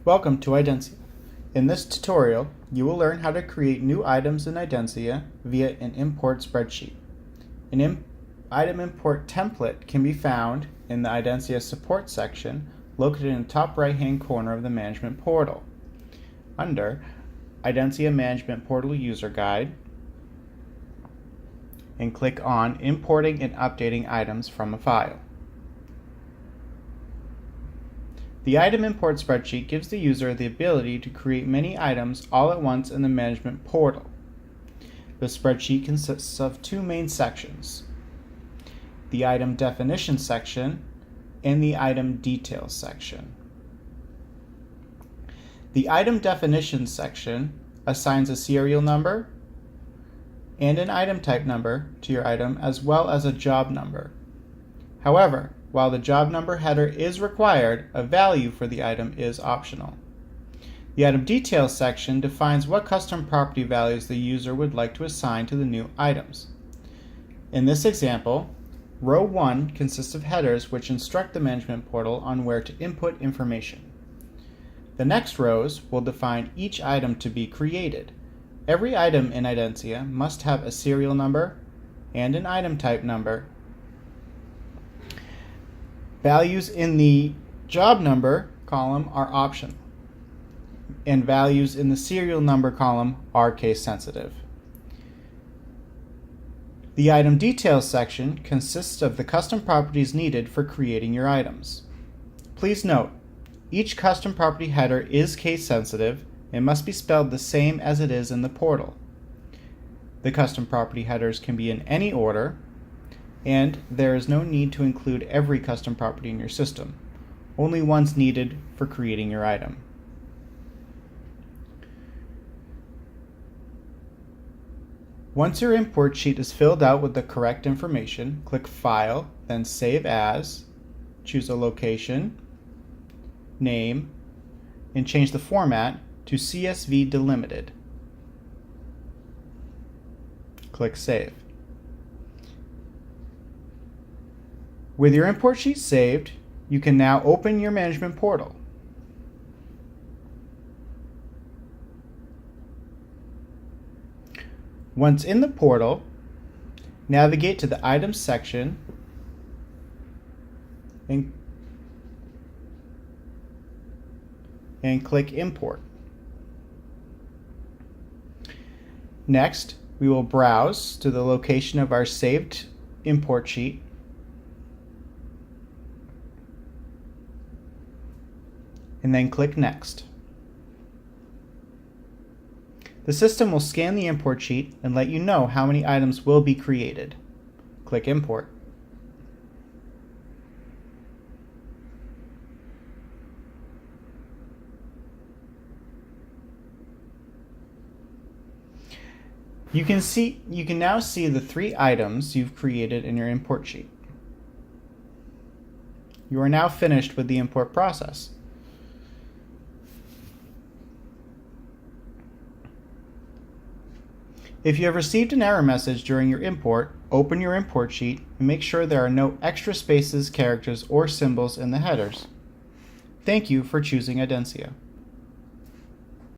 Welcome to Idencia. In this tutorial, you will learn how to create new items in Idencia via an import spreadsheet. An item import template can be found in the Idencia support section located in the top right-hand corner of the management portal. Under Idencia Management Portal User Guide, and click on Importing and Updating Items from a File. The item import spreadsheet gives the user the ability to create many items all at once in the management portal. The spreadsheet consists of two main sections: the item definition section and the item details section. The item definition section assigns a serial number and an item type number to your item, as well as a job number. However, while the job number header is required, a value for the item is optional. The item details section defines what custom property values the user would like to assign to the new items. In this example, row 1 consists of headers which instruct the management portal on where to input information. The next rows will define each item to be created. Every item in Idencia must have a serial number and an item type number. Values in the job number column are optional, and values in the serial number column are case sensitive. The item details section consists of the custom properties needed for creating your items. Please note, each custom property header is case sensitive and must be spelled the same as it is in the portal. The custom property headers can be in any order, and there is no need to include every custom property in your system, only ones needed for creating your item. Once your import sheet is filled out with the correct information, click File, then Save As, choose a location, name, and change the format to CSV delimited. Click Save. With your import sheet saved, you can now open your management portal. Once in the portal, navigate to the Items section and click Import. Next, we will browse to the location of our saved import sheet and then click Next. The system will scan the import sheet and let you know how many items will be created. Click Import. You can now see the 3 items you've created in your import sheet. You are now finished with the import process. If you have received an error message during your import, open your import sheet and make sure there are no extra spaces, characters, or symbols in the headers. Thank you for choosing Idencia.